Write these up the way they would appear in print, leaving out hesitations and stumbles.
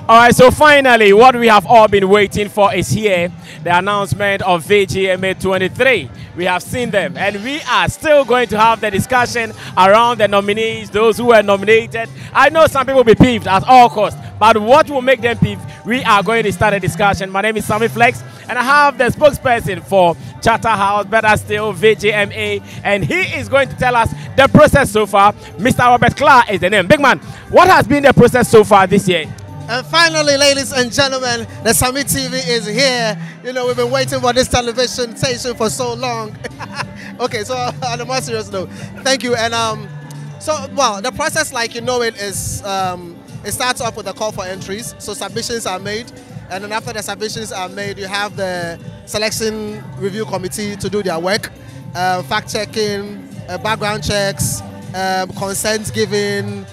All right, so finally, what we have all been waiting for is here, the announcement of VGMA 23. We have seen them, and we are still going to have the discussion around the nominees, those who were nominated. I know some people will be peeved at all costs, but what will make them peeved, we are going to start a discussion. My name is Sammy Flex, and I have the spokesperson for Shatta House, better still, VGMA, and he is going to tell us the process so far. Mr. Robert Klaah is the name. Big man, what has been the process so far this year? And finally, ladies and gentlemen, the Sammy TV is here. You know, we've been waiting for this television station for so long. Okay, so on a more serious note, thank you. And well, the process, like you know, it starts off with a call for entries. So submissions are made, and then after the submissions are made, you have the selection review committee to do their work, fact checking, background checks, consent giving.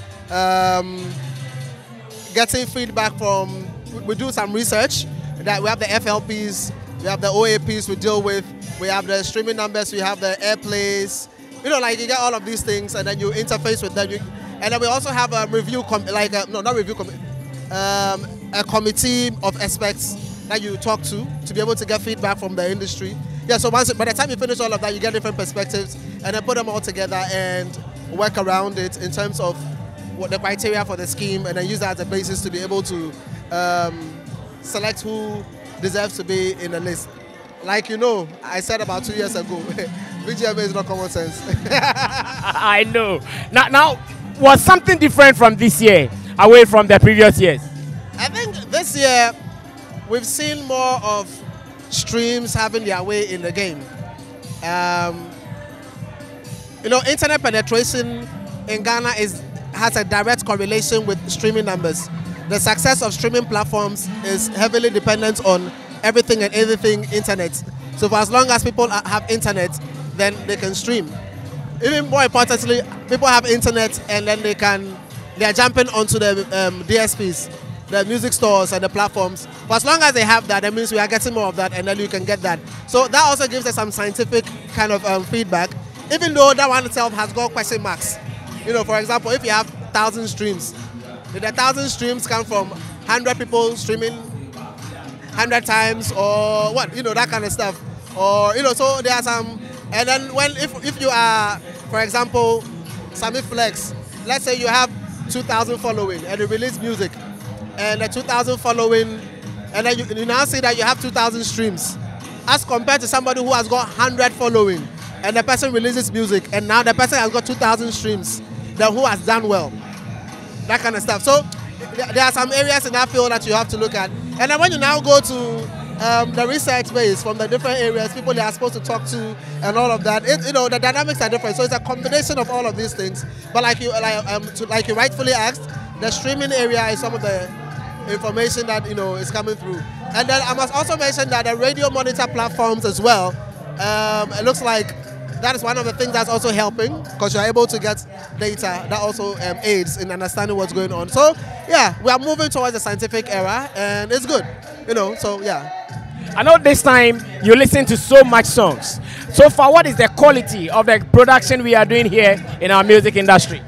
Getting feedback from, we do some research, that we have the FLPs, we have the OAPs we deal with, we have the streaming numbers, we have the airplays, you know, like you get all of these things and then you interface with them. And then we also have a review, a committee of experts that you talk to be able to get feedback from the industry. Yeah, so by the time you finish all of that, you get different perspectives and then put them all together and work around it in terms of what the criteria for the scheme, and then use that as a basis to be able to select who deserves to be in the list. Like you know, I said about 2 years ago, VGMA is not common sense. I know. Now, was something different from this year, away from the previous years? I think this year, we've seen more of streams having their way in the game. You know, internet penetration in Ghana has a direct correlation with streaming numbers. The success of streaming platforms is heavily dependent on everything and anything internet. So for as long as people have internet, then they can stream. Even more importantly, people have internet and then they are jumping onto the DSPs, the music stores and the platforms. For as long as they have that, that means we are getting more of that, and then you can get that. So that also gives us some scientific kind of feedback, even though that one itself has got question marks. You know, for example, if you have 1,000 streams, did the 1,000 streams come from 100 people streaming 100 times, or what? You know, that kind of stuff. Or, you know, so there are some, and then if you are, for example, Sammy Flex, let's say you have 2,000 following and you release music, and the 2,000 following, and then you now see that you have 2,000 streams, as compared to somebody who has got 100 following, and the person releases music, and now the person has got 2,000 streams, then who has done well? That kind of stuff. So there are some areas in that field that you have to look at. And then when you now go to the research base from the different areas, people they are supposed to talk to and all of that, you know, the dynamics are different. So it's a combination of all of these things. But like you rightfully asked, the streaming area is some of the information that, you know, is coming through. And then I must also mention that the radio monitor platforms as well, it looks like that is one of the things that's also helping, because you're able to get data that also aids in understanding what's going on. So yeah, we are moving towards the scientific era, and it's good, you know. So yeah. I know this time you listen to so much songs. So far, what is the quality of the production we are doing here in our music industry?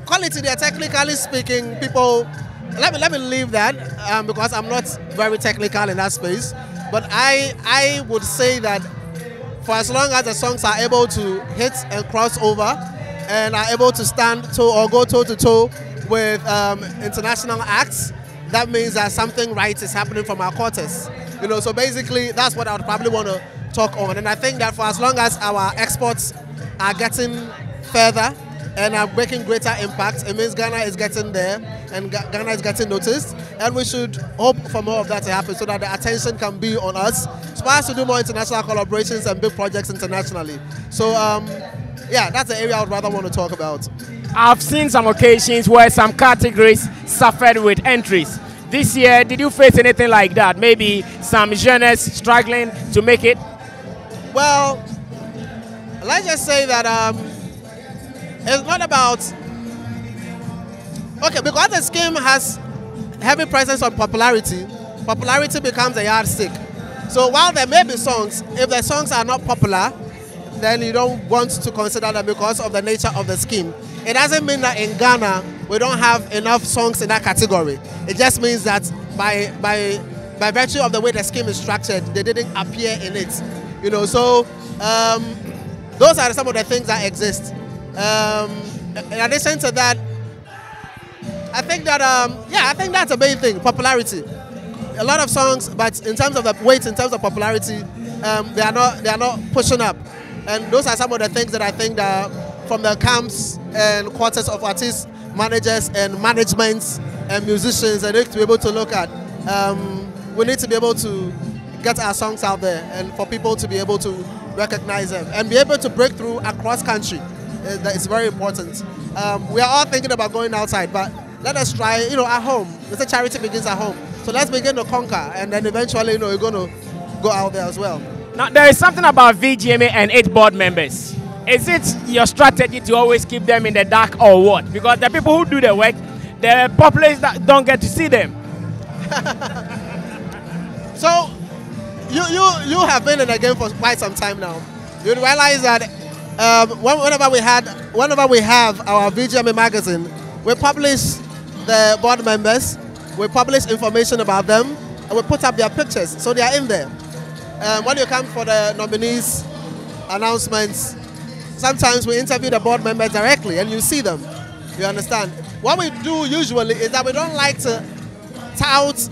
Quality, they're technically speaking, people. Let me leave that because I'm not very technical in that space. But I would say that, for as long as the songs are able to hit and cross over and are able to stand toe or go toe to toe with international acts, that means that something right is happening from our quarters. You know, so basically that's what I would probably want to talk on. And I think that for as long as our exports are getting further and are making greater impact, it means Ghana is getting there and Ghana is getting noticed, and we should hope for more of that to happen so that the attention can be on us, so as to do more international collaborations and big projects internationally. So yeah, that's the area I would rather want to talk about. I've seen some occasions where some categories suffered with entries. This year, did you face anything like that? Maybe some genres struggling to make it? Well, let's just say that it's not about, okay, because the scheme has heavy presence on popularity, popularity becomes a yardstick. So while there may be songs, if the songs are not popular, then you don't want to consider them because of the nature of the scheme. It doesn't mean that in Ghana we don't have enough songs in that category. It just means that by virtue of the way the scheme is structured, they didn't appear in it. You know, so those are some of the things that exist. In addition to that, I think that I think that's a main thing, popularity. A lot of songs, but in terms of the weight, in terms of popularity, they are not pushing up. And those are some of the things that I think that from the camps and quarters of artists, managers and managements and musicians, they need to be able to look at. We need to be able to get our songs out there and for people to be able to recognize them and be able to break through across country. That is very important. We are all thinking about going outside, but let us try, you know, at home. It's a charity begins at home. So let's begin to conquer, and then eventually, you know, you're going to go out there as well. Now, there is something about VGMA and 8 board members. Is it your strategy to always keep them in the dark or what? Because the people who do the work, the populace that don't get to see them. So, you have been in the game for quite some time now. You realize that whenever we have our VGMA magazine, we publish the board members, we publish information about them, and we put up their pictures, so they are in there. When you come for the nominees announcements, sometimes we interview the board members directly, and you see them. You understand? What we do usually is that we don't like to tout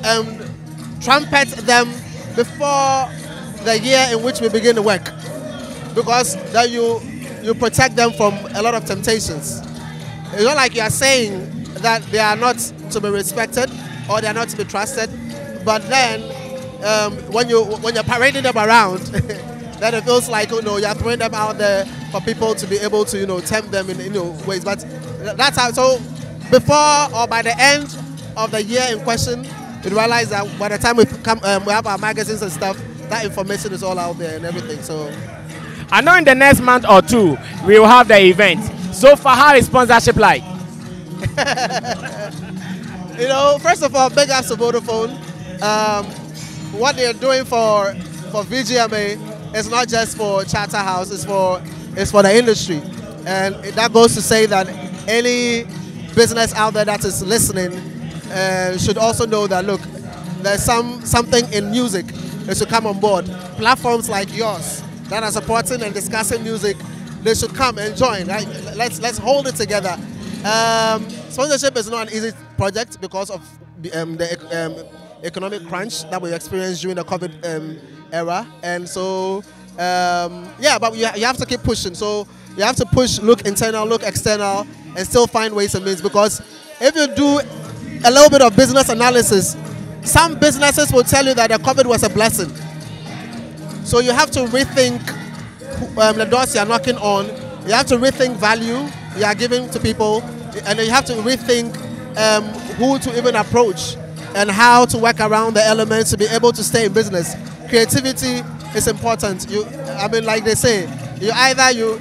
and trumpet them before the year in which we begin to work, because then you protect them from a lot of temptations. It's not like you are saying that they are not to be respected or they are not to be trusted, but then when you're parading them around, then it feels like, you know, you're throwing them out there for people to be able to, you know, tempt them in, you know, ways. But that's how. So before or by the end of the year in question, you realize that by the time we have our magazines and stuff, that information is all out there and everything. So I know in the next month or two we will have the event. So far, how is sponsorship like? You know, first of all, big ups to Vodafone. What they're doing for VGMA is not just for Shatta House, it's for the industry. And that goes to say that any business out there that is listening should also know that, look, there's something in music that should come on board. Platforms like yours that are supporting and discussing music, they should come and join. Right? Let's hold it together. Sponsorship is not an easy project because of the economic crunch that we experienced during the COVID era, and so yeah, but you have to keep pushing. So you have to push, look internal, look external, and still find ways and means. Because if you do a little bit of business analysis, some businesses will tell you that the COVID was a blessing. So you have to rethink the doors you are knocking on. You have to rethink value you are giving to people, and you have to rethink who to even approach and how to work around the elements to be able to stay in business. Creativity is important. I mean, like they say, either you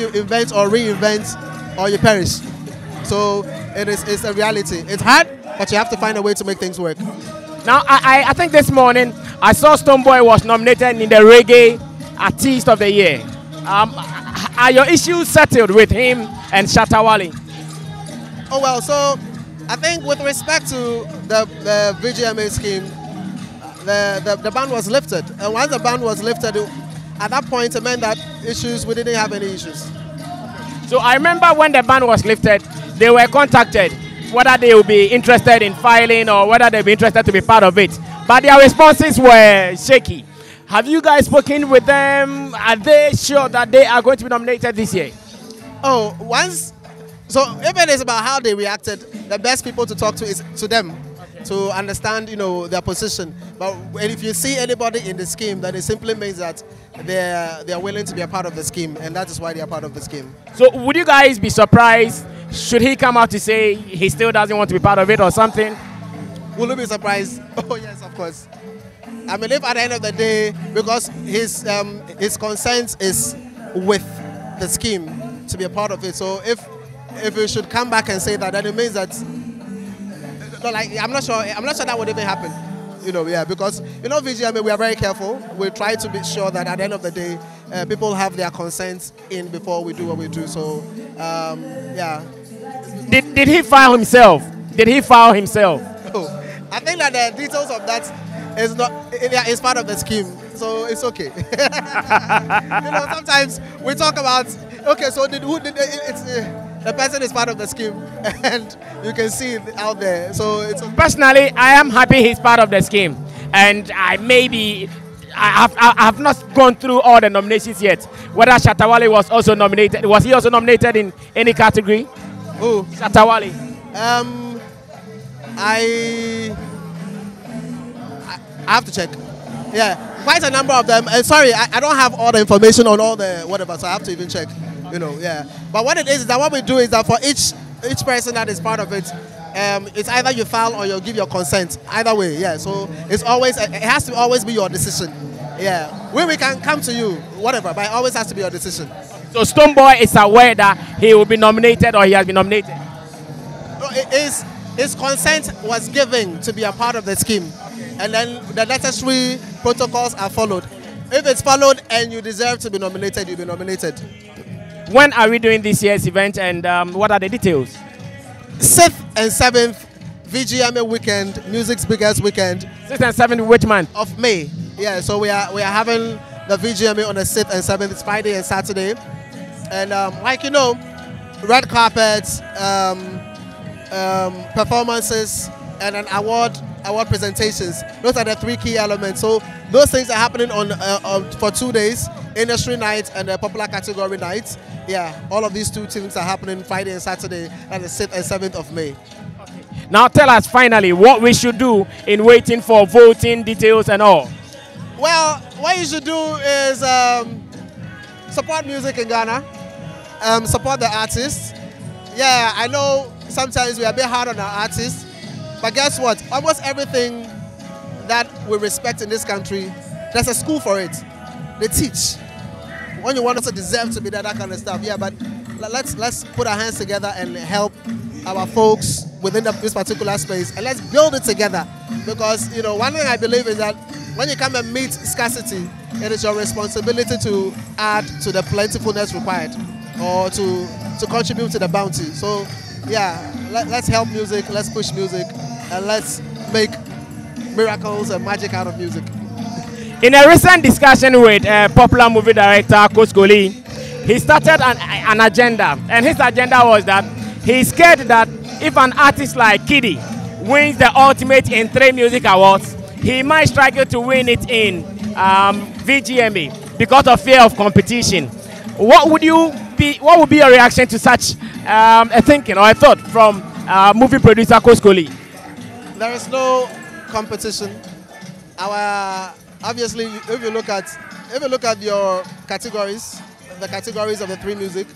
invent or reinvent, or you perish. So it's a reality. It's hard, but you have to find a way to make things work. Now, I think this morning I saw Stonebwoy was nominated in the Reggae Artist of the Year. Are your issues settled with him and Shatta Wale? Oh well, so I think with respect to the VGMA scheme, the ban was lifted, and once the ban was lifted, at that point it meant that we didn't have any issues. So I remember when the ban was lifted, they were contacted whether they will be interested in filing or whether they'll be interested to be part of it, but their responses were shaky. Have you guys spoken with them? Are they sure that they are going to be nominated this year? Oh, so if it is about how they reacted, the best people to talk to is to them, to understand, you know, their position. But if you see anybody in the scheme, then it simply means that they are willing to be a part of the scheme, and that is why they are part of the scheme. So would you guys be surprised should he come out to say he still doesn't want to be part of it or something? Will you be surprised? Oh yes, of course. I mean, if at the end of the day, because his consent is with the scheme to be a part of it, so if you should come back and say that, then it means that, like, I'm not sure that would even happen. You know, yeah, because, you know, VGMA, we are very careful. We try to be sure that at the end of the day, people have their consent in before we do what we do. So, yeah, Did he file himself? Did he file himself? Oh, I think that the details of that is not. It's part of the scheme, so it's okay. Sometimes we talk about. Okay, so the person is part of the scheme, and you can see it out there. So it's personally, I am happy he's part of the scheme, and I have not gone through all the nominations yet. Whether Shatta Wale was also nominated, was he also nominated in any category? Who? Shatta Wale. I have to check. Yeah, quite a number of them. Sorry, I don't have all the information on all the whatever, so I have to even check. Yeah. But what it is that what we do is that for each person that is part of it, it's either you file or you give your consent. Either way, yeah. So it has to always be your decision. Yeah. We can come to you, whatever, but it always has to be your decision. So Stonebwoy is aware that he will be nominated or he has been nominated? No, his consent was given to be a part of the scheme. And then the necessary protocols are followed. If it's followed and you deserve to be nominated, you'll be nominated. When are we doing this year's event, and what are the details? 6th and 7th VGMA weekend, music's biggest weekend. 6th and 7th which month? Of May. Yeah, so we are having the VGMA on the 6th and 7th. It's Friday and Saturday. And like red carpets, performances, and an award presentations. Those are the 3 key elements. So those things are happening for 2 days: industry night and the popular category night. Yeah, all of these 2 things are happening Friday and Saturday, and the 6th and 7th of May. Okay. Now tell us finally what we should do in waiting for voting details and all. Well, what you should do is support music in Ghana, support the artists. Yeah, I know sometimes we are a bit hard on our artists, but guess what? Almost everything that we respect in this country, there's a school for it. They teach. When you want us to deserve to be there, that kind of stuff. Yeah, but let's put our hands together and help our folks within this particular space, and let's build it together. Because one thing I believe is that when you come and meet scarcity, it is your responsibility to add to the plentifulness required, or to contribute to the bounty. So yeah, let's help music, let's push music, and let's make miracles and magic out of music. In a recent discussion with popular movie director Coach Koli, he started an agenda, and his agenda was that he's scared that if an artist like Kiddy wins the ultimate in 3 music awards, he might struggle to win it in VGMA because of fear of competition. What would be your reaction to such a thinking or a thought from movie producer Coach Koli? There is no competition. Obviously, if you look at your categories, the categories of the 3 music,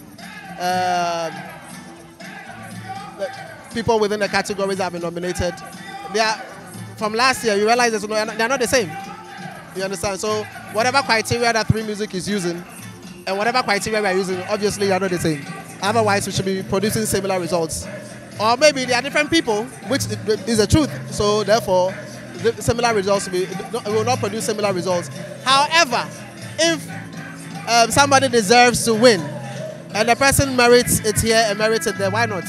the people within the categories have been nominated. From last year, you realize they're not the same. You understand? So whatever criteria that 3 music is using, and whatever criteria we are using, obviously they're not the same. Otherwise, we should be producing similar results. Or maybe they are different people, which is the truth. So therefore, similar results will not produce similar results. However, if somebody deserves to win, and the person merits it here and merits it there, why not?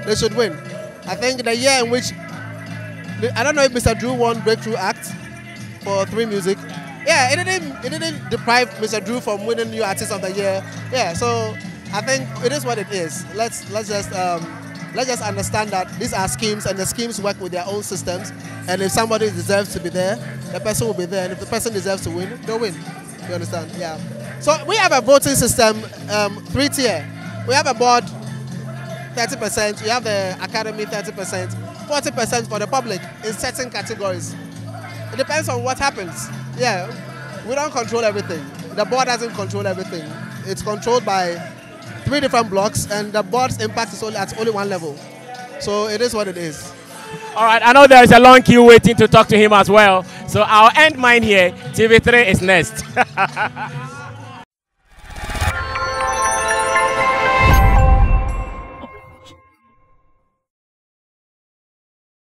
They should win. I think the year in which, I don't know if Mr. Drew won Breakthrough Act for 3 music. Yeah, it didn't deprive Mr. Drew from winning New Artist of the Year. Yeah, so I think it is what it is. Let's just understand that these are schemes, and the schemes work with their own systems. And if somebody deserves to be there, the person will be there. And if the person deserves to win, they'll win. You understand? Yeah. So we have a voting system, 3-tier. We have a board, 30%. We have the academy, 30%. 40% for the public in certain categories. It depends on what happens. Yeah, we don't control everything. The board doesn't control everything. It's controlled by 3 different blocks, and the board's impact is at only 1 level. So it is what it is. All right, I know there is a long queue waiting to talk to him as well. So I'll end mine here. TV3 is next.